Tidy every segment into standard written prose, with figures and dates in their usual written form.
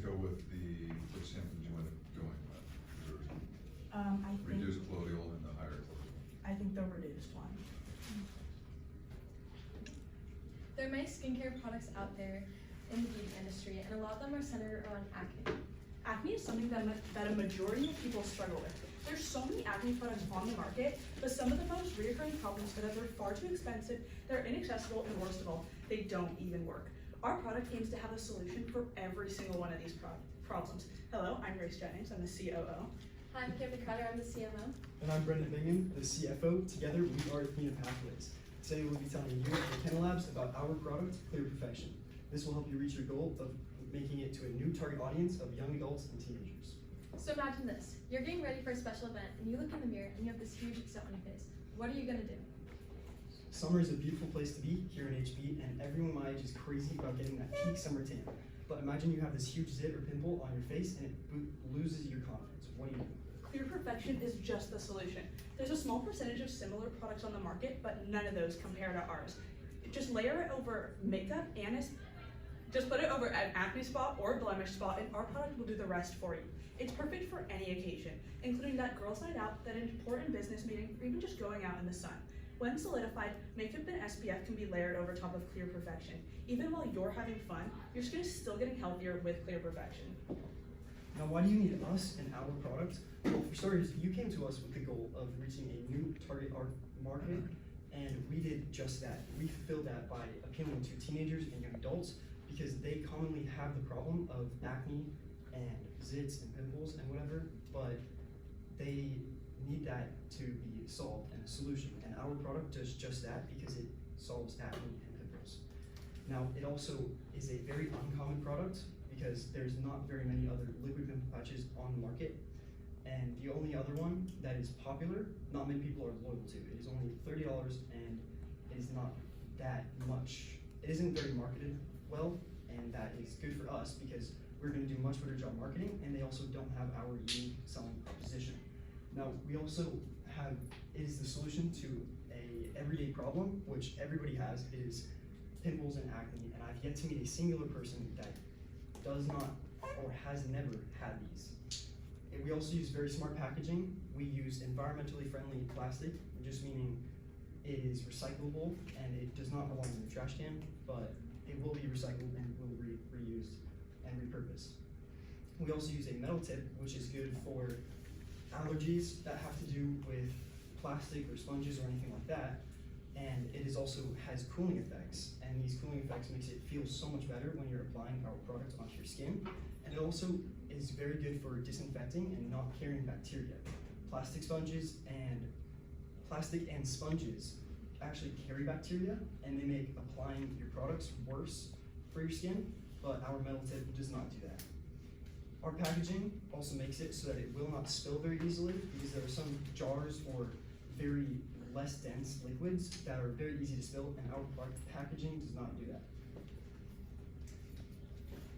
go with which sample did you end up going with? I think Reduced colloidal and the higher colloidal? I think the reduced one. There are many skincare products out there in the beauty industry, and a lot of them are centered around acne. Acne is something that a majority of people struggle with. There's so many acne products on the market, but some of the most recurring problems are that they're far too expensive, they're inaccessible, and worst of all, they don't even work. Our product aims to have a solution for every single one of these problems. Hello, I'm Grace Jennings, I'm the COO. Hi, I'm McKenna, I'm the CMO. And I'm Brendan Bingham, the CFO. Together, we are Athena Pathways. Today, we'll be telling you at McKenna Labs about our product, Clear Perfection. This will help you reach your goal of making it to a new target audience of young adults and teenagers. So imagine this, you're getting ready for a special event, and you look in the mirror, and you have this huge set on your face. What are you gonna do? Summer is a beautiful place to be here in HB, and everyone my age is crazy about getting that peak summer tan. But imagine you have this huge zit or pimple on your face, and it loses your confidence. What do you do? Clear Perfection is just the solution. There's a small percentage of similar products on the market, but none of those compare to ours. Just layer it over makeup and just put it over an acne spot or a blemish spot, and our product will do the rest for you. It's perfect for any occasion, including that girls' night out, that important business meeting, or even just going out in the sun. When solidified, makeup and SPF can be layered over top of Clear Perfection. Even while you're having fun, your skin is still getting healthier with Clear Perfection. Now, why do you need us and our product? Well, for starters, you came to us with the goal of reaching a new target market, and we did just that. We fulfilled that by appealing to teenagers and young adults because they commonly have the problem of acne and zits and pimples and whatever, but they need that to be solved and a solution. And our product does just that because it solves acne and pimples. Now, it also is a very uncommon product because there's not very many other liquid pimple patches on the market. And the only other one that is popular, not many people are loyal to. It is only $30 and it is not that much. It isn't very marketed well, and that is good for us because we're going to do a much better job marketing, and they also don't have our unique selling proposition. Now, we also have, it is the solution to a everyday problem, which everybody has, is pimples and acne, and I've yet to meet a singular person that does not or has never had these. And we also use very smart packaging. We use environmentally friendly plastic, just meaning it is recyclable and it does not belong in the trash can, but it will be recycled and will be reused and repurposed. We also use a metal tip, which is good for allergies that have to do with plastic or sponges or anything like that. And it is also has cooling effects, and these cooling effects makes it feel so much better when you're applying our product onto your skin. And it also is very good for disinfecting and not carrying bacteria. Plastic and sponges actually carry bacteria, and they make applying your products worse for your skin, but our metal tip does not do that. Our packaging also makes it so that it will not spill very easily because there are some jars or very less dense liquids that are very easy to spill, and our packaging does not do that.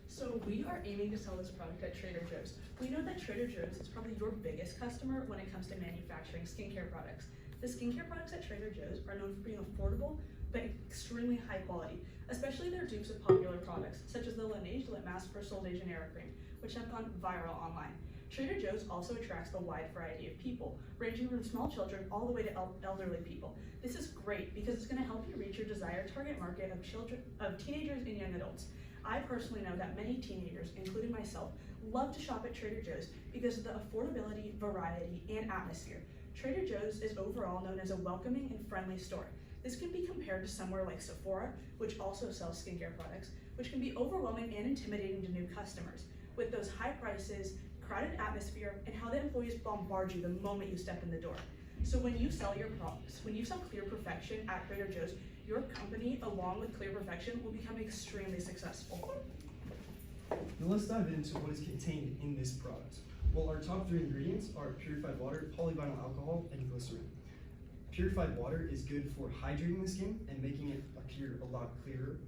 So we are aiming to sell this product at Trader Joe's. We know that Trader Joe's is probably your biggest customer when it comes to manufacturing skincare products. The skincare products at Trader Joe's are known for being affordable, but extremely high quality, especially their dupes of popular products, such as the Laneige Lip Mask for Sol de Janeiro cream, which have gone viral online. Trader Joe's also attracts a wide variety of people, ranging from small children all the way to elderly people. This is great because it's going to help you reach your desired target market of teenagers and young adults. I personally know that many teenagers, including myself, love to shop at Trader Joe's because of the affordability, variety, and atmosphere. Trader Joe's is overall known as a welcoming and friendly store. This can be compared to somewhere like Sephora, which also sells skincare products, which can be overwhelming and intimidating to new customers, with those high prices, crowded atmosphere, and how the employees bombard you the moment you step in the door. So when you sell your products, when you sell Clear Perfection at Trader Joe's, your company, along with Clear Perfection, will become extremely successful. Now let's dive into what is contained in this product. Well, our top 3 ingredients are purified water, polyvinyl alcohol, and glycerin. Purified water is good for hydrating the skin and making it appear a lot clearer.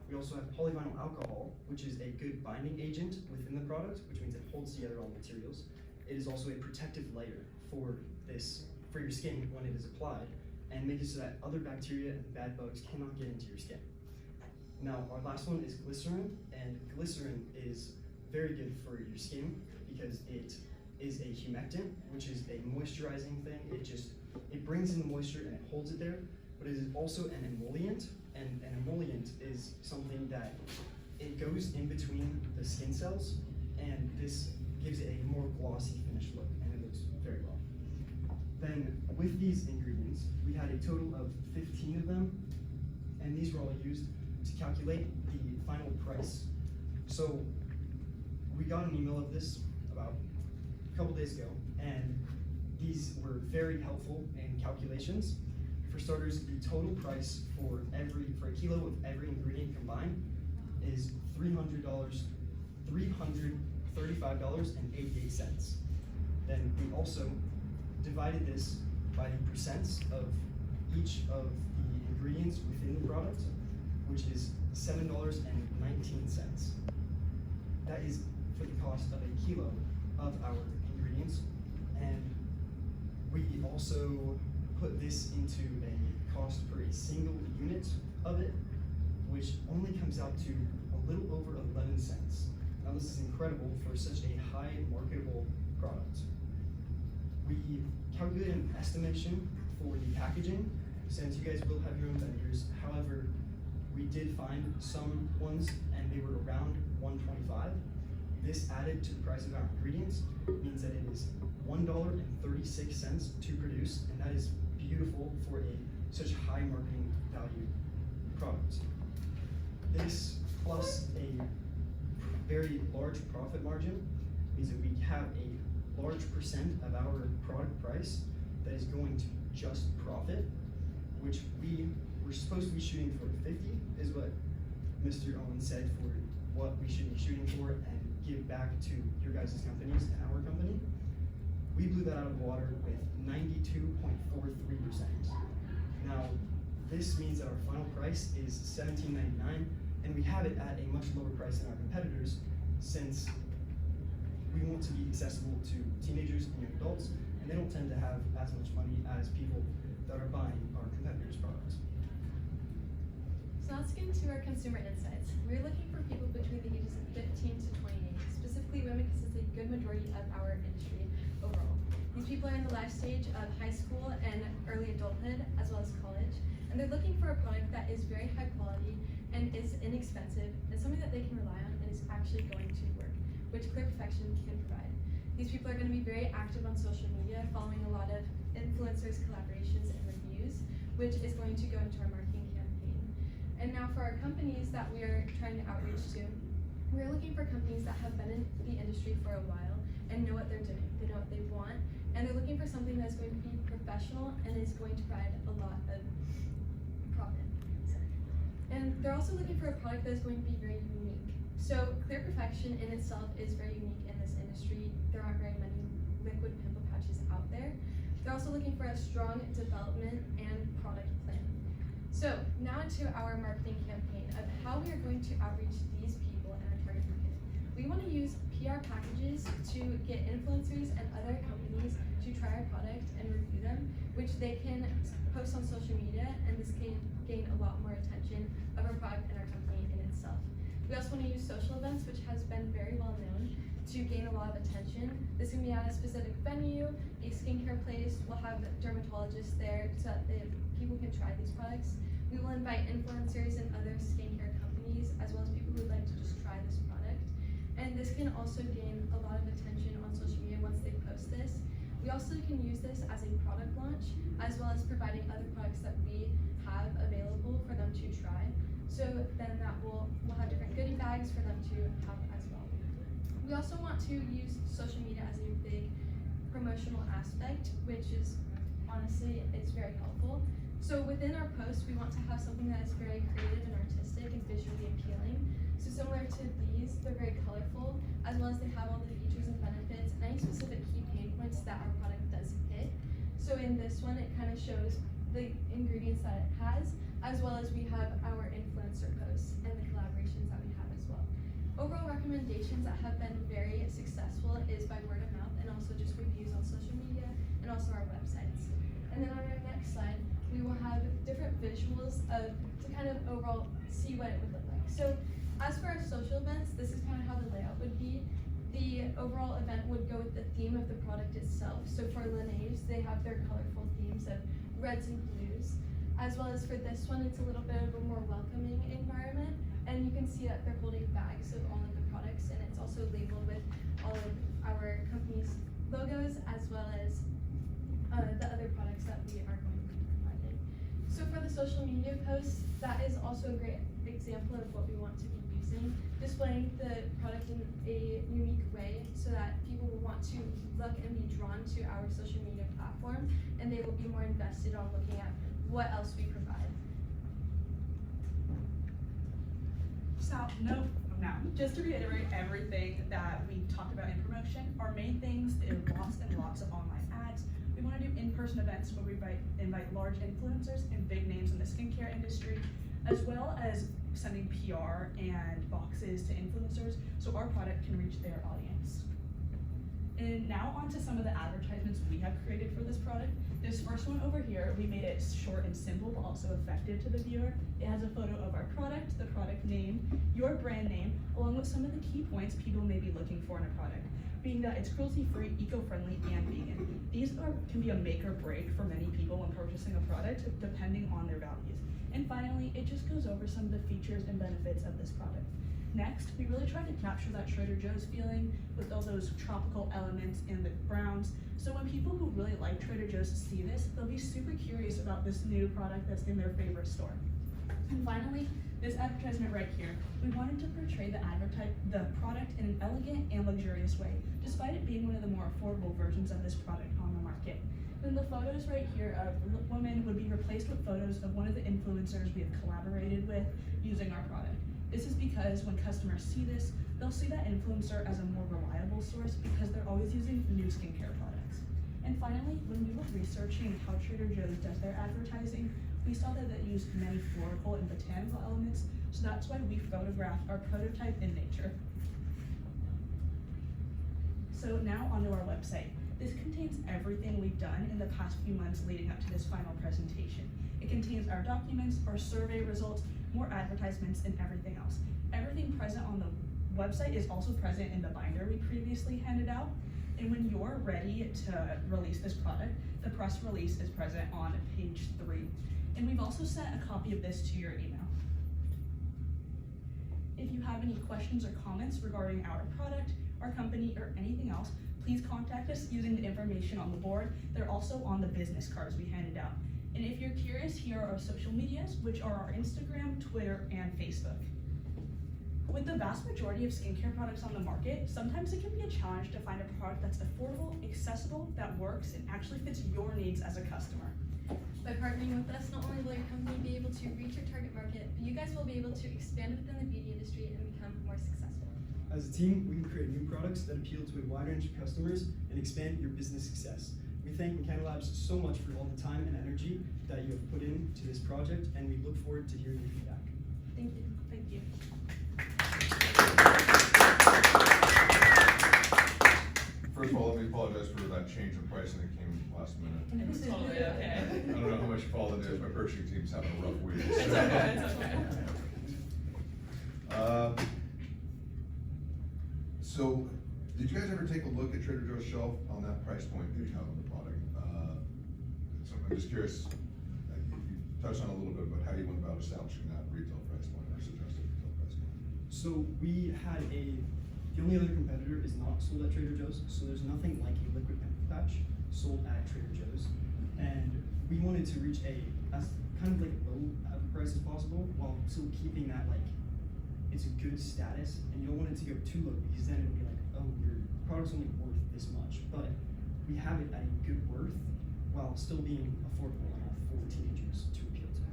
We also have polyvinyl alcohol, which is a good binding agent within the product, which means it holds together all materials. It is also a protective layer for your skin when it is applied, and make it so that other bacteria and bad bugs cannot get into your skin. Now, our last one is glycerin, and glycerin is very good for your skin because it is a humectant, which is a moisturizing thing. It brings in the moisture and it holds it there, but it is also an emollient, and an emollient is something that it goes in between the skin cells, and this gives it a more glossy finished look, and it looks very well. Then with these ingredients, we had a total of 15 of them, and these were all used to calculate the final price. So we got an email of this about a couple days ago, and these were very helpful in calculations. For starters, the total price for a kilo of every ingredient combined is $335.88. Then we also divided this by the percents of each of the ingredients within the product, which is $7.19. That is for the cost of a kilo of our ingredients. And we also put this into a cost per a single unit of it, which only comes out to a little over 11 cents. Now this is incredible for such a high marketable product. We calculated an estimation for the packaging, since you guys will have your own vendors. However, we did find some ones and they were around $1.25. This added to the price of our ingredients means that it is $1.36 to produce, and that is beautiful for such high marketing value product. This plus a very large profit margin means that we have a large percent of our product price that is going to just profit, which we were supposed to be shooting for 50, is what Mr. Owen said for what we should be shooting for and give back to your guys' companies and our company. We blew that out of the water with 92.43%. Now, this means that our final price is $17.99, and we have it at a much lower price than our competitors, since we want to be accessible to teenagers and young adults, and they don't tend to have as much money as people that are buying our competitors' products. So let's get into our consumer insights. We're looking for people between the ages of 15 to 28. Specifically, women consist a good majority of our industry overall. These people are in the life stage of high school and early adulthood, as well as college, and they're looking for a product that is very high quality and is inexpensive, and something that they can rely on and is actually going to work, which Clear Perfection can provide. These people are going to be very active on social media, following a lot of influencers, collaborations, and reviews, which is going to go into our marketing campaign. And now for our companies that we are trying to outreach to, we're looking for companies that have been in the industry for a while and know what they're doing. They know what they want, and they're looking for something that's going to be professional and is going to provide a lot of profit. And they're also looking for a product that is going to be very unique. So Clear Perfection in itself is very unique in this industry. There aren't very many liquid pimple patches out there. They're also looking for a strong development and product plan. So now into our marketing campaign of how we are going to outreach these people in our target market. We want to use PR packages to get influencers and other companies to try our product and review them, which they can post on social media, and this can gain a lot more attention of our product and our company in itself. We also want to use social events, which has been very well known to gain a lot of attention. This can be at a specific venue, a skincare place. We'll have dermatologists there so that people can try these products. We will invite influencers and other skincare companies, as well as people who would like to just try this product. And this can also gain a lot of attention on social media once they post this. We also can use this as a product launch, as well as providing other products that we have available for them to try. So then we'll have different goodie bags for them to have as well. We also want to use social media as a big promotional aspect, which is honestly, it's very helpful. So within our posts, we want to have something that is very creative and artistic and visually appealing. So similar to these, they're very colorful, as well as they have all the features and benefits and any specific key pain points that our product does hit. So in this one, it kind of shows the ingredients that it has, as well as we have our influencer posts and the collaborations that we have as well. Overall recommendations that have been very successful is by word of mouth and also just reviews on social media and also our websites. And then on our next slide, we will have different visuals to kind of overall see what it would look like. So as for our social events, this is kind of how the layout would be. overall event would go with the theme of the product itself. So for Laneige, they have their colorful themes of reds and blues, as well as for this one, it's a little bit of a more welcoming environment. And you can see that they're holding bags of all of the products, and it's also labeled with all of our company's logos, as well as the other products that we are going to be providing. So for the social media posts, that is also a great example of what we want to be using, displaying the product in a unique way so that people will want to look and be drawn to our social media platform, and they will be more invested on looking at what else we provide. So, now, just to reiterate everything that we talked about in promotion, our main things is lots and lots of online ads. We want to do in-person events where we invite large influencers and big names in the skincare industry, as well as sending PR and boxes to influencers so our product can reach their audience. And now on to some of the advertisements we have created for this product. This first one over here, we made it short and simple, but also effective to the viewer. It has a photo of our product, the product name, your brand name, along with some of the key points people may be looking for in a product, being that it's cruelty-free, eco-friendly, and vegan. These can be a make or break for many people when purchasing a product, depending on their values. And finally, it just goes over some of the features and benefits of this product. Next, we really tried to capture that Trader Joe's feeling with all those tropical elements and the browns. So when people who really like Trader Joe's see this, they'll be super curious about this new product that's in their favorite store. And finally, this advertisement right here, we wanted to portray the product in an elegant and luxurious way, despite it being one of the more affordable versions of this product on the market. Then the photos right here of women would be replaced with photos of one of the influencers we have collaborated with using our product. This is because when customers see this, they'll see that influencer as a more reliable source because they're always using new skincare products. And finally, when we were researching how Trader Joe's does their advertising, we saw that they use many floral and botanical elements, so that's why we photographed our prototype in nature. So now onto our website. This contains everything we've done in the past few months leading up to this final presentation. It contains our documents, our survey results, more advertisements, and everything else. Everything present on the website is also present in the binder we previously handed out. And when you're ready to release this product, the press release is present on page 3. And we've also sent a copy of this to your email. If you have any questions or comments regarding our product, our company, or anything else, please contact us using the information on the board. They're also on the business cards we handed out. And if you're curious, here are our social medias, which are our Instagram, Twitter, and Facebook. With the vast majority of skincare products on the market, sometimes it can be a challenge to find a product that's affordable, accessible, that works, and actually fits your needs as a customer. By partnering with us, not only will your company be able to reach your target market, but you guys will be able to expand within the beauty industry and become more successful. As a team, we can create new products that appeal to a wide range of customers and expand your business success. We thank McKenna Labs so much for all the time and energy that you have put into this project, and we look forward to hearing your feedback. Thank you. Thank you. First of all, let me apologize for that change in pricing that came last minute. It's totally okay. I don't know how much you follow the news, my purchasing team's having a rough week. It's okay, it's okay. So, did you guys ever take a look at Trader Joe's shelf on that price point that you have on the product? So I'm just curious, you touched on a little bit about how you went about establishing that retail price point or suggested retail price point. So we had the only other competitor is not sold at Trader Joe's, so there's nothing like a liquid pimple patch sold at Trader Joe's. And we wanted to reach as kind of like low of a price as possible while still keeping that it's a good status, and you don't want it to go too low because then it'll be like, oh, your product's only worth this much. But we have it at a good worth while still being affordable enough for teenagers to appeal to. I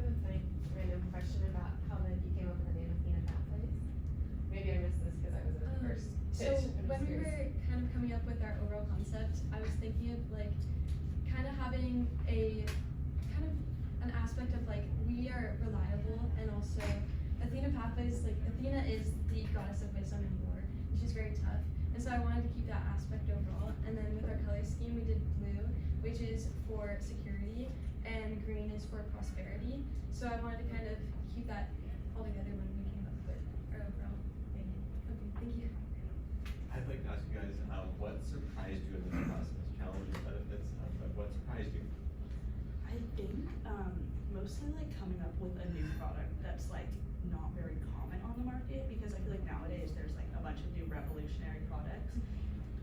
have a funny random question about how you came up with the name Athena Pathways. Maybe I missed this because I was at the first So pitch. I'm when just we curious. were kind of coming up with our overall concept, I was thinking of kind of having a kind of an aspect of we are reliable, and also Athena Pathways, Athena is the goddess of wisdom and war, and she's very tough. And so I wanted to keep that aspect overall. And then with our color scheme, we did blue, which is for security, and green is for prosperity. So I wanted to kind of keep that all together when we came up with our overall up with a new product that's like not very common on the market, because I feel like nowadays there's like a bunch of new revolutionary products.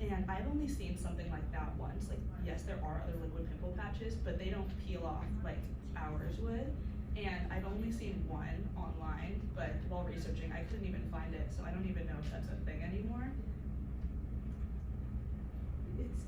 And I've only seen something like that once. Like, yes, there are other liquid pimple patches, but they don't peel off like ours would. And I've only seen one online, but while researching, I couldn't even find it, so I don't even know if that's a thing anymore.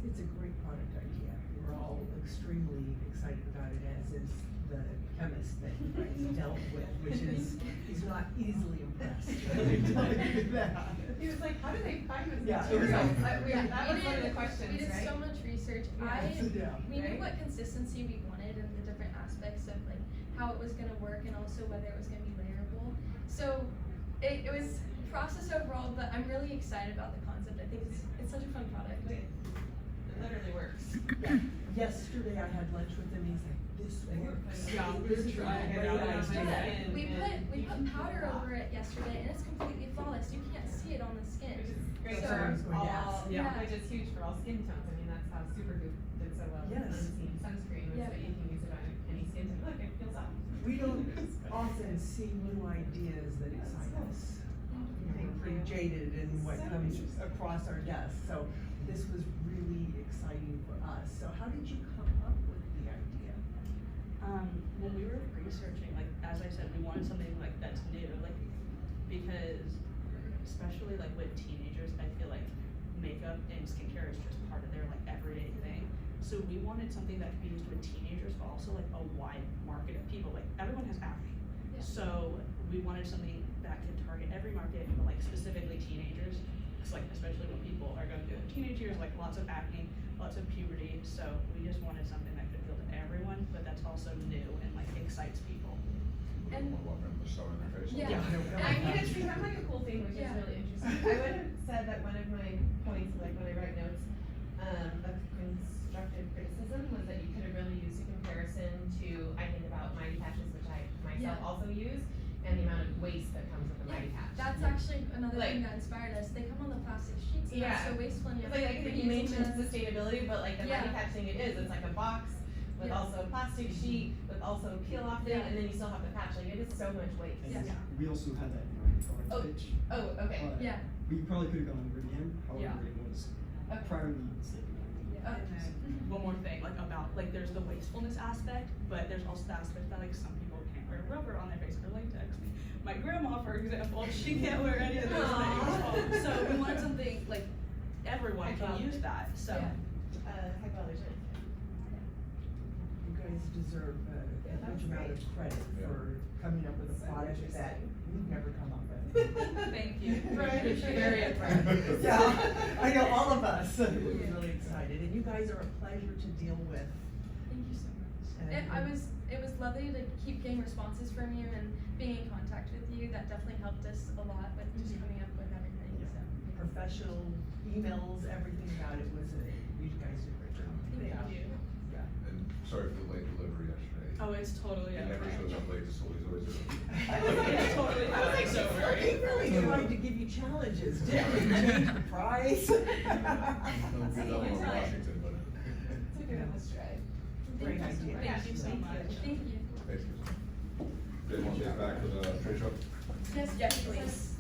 It's a great product idea. We're all extremely excited about it, as is the chemist that you guys dealt with, which is, he's not easily impressed. Let me tell you that. He was like, how do they find this Yeah, material? exactly. That was one of the questions, We did right? so much research. Yeah. We knew Right? what consistency we wanted and the different aspects of like how it was gonna work and also whether it was gonna be layerable. So it was a process overall, but I'm really excited about the concept. I think it's such a fun product. It literally works. Yeah. Yesterday I had lunch with him, he's like, this works. Yeah, This is a trying it great out. idea. Yeah. We put powder over it yesterday and it's completely flawless. You can't see it on the skin. Which is great That's for what I was going to ask. all, Yeah. which is huge for all skin tones. I mean, that's how Supergoop did so well with Yes. unseen sunscreen, was Yeah. that you can use it on any skin tone. Look, it peels off. We don't often see new ideas that excite us. I think pretty jaded in what comes across our desk, so this was really exciting for us. So how did you come up with the idea? When we were researching, like, as I said, we wanted something like that's new, like, because especially like with teenagers, I feel like makeup and skincare is just part of their like everyday thing. So we wanted something that could be used with teenagers, but also like a wide market of people. Like, everyone has acne. Yeah. So we wanted something that could target every market, but like specifically teenagers. It's like, especially when people are going through their teenage years, like lots of acne, lots of puberty. So we just wanted something that could appeal to everyone, but that's also new and like excites people. And- More welcome to show in their face. Yeah. And I think it's become like a cool thing, which Yeah. is really interesting. I would have said that one of my points, like when I write notes, of constructive criticism was that you could have really used a comparison to, I think about mighty patches, which I myself Yeah. also use, and the amount of waste that comes with a mighty patch. That's actually another Like- thing that inspired us. They come on the plastic sheets and Yeah. that's so wasteful and you It's have like, I to think reuse you mentioned them. sustainability, but like the Yeah. mighty patch thing it is, it's like a box with Yeah. also a plastic sheet, with also a peel off thing, Yeah. and then you still have the patch, like it is so much waste. And Yeah. we also had that in our product Oh, pitch. Oh, okay. But Yeah. we probably could have gone Meridian, Yeah. however, it was Okay. priority statement. Yeah. And then one more thing, like about, like there's the wastefulness aspect, but there's also the aspect that like some people can't wear rubber on their face for latex. My grandma, for example, she can't wear any of those Aw. things. So we wanted something, like, everyone can use that, so. Yeah. Hypoallergenic. You guys deserve a huge amount of credit for coming up with a product that we've never come up with. Thank you. Right. Very impressed. Yeah, I know all of us are really excited, and you guys are a pleasure to deal with. Thank you so much. And- It was lovely to keep getting responses from you and being in contact with you. That definitely helped us a lot with just coming up with everything. So Professional emails, everything about it was you guys did a great job. thank you. Yeah. And sorry for the late delivery yesterday. Oh, it's totally He never okay. shows up late, so he's always early. It's totally I was like, fine, don't worry. he really tried to give you challenges, didn't he? Change the price. Don't do that one in Washington, but. Took it in the stride. Great Thank you so idea. much. Thank you so much. Thank you. Thanks. Do you want to take back to the trade show? Yes, Yes, please.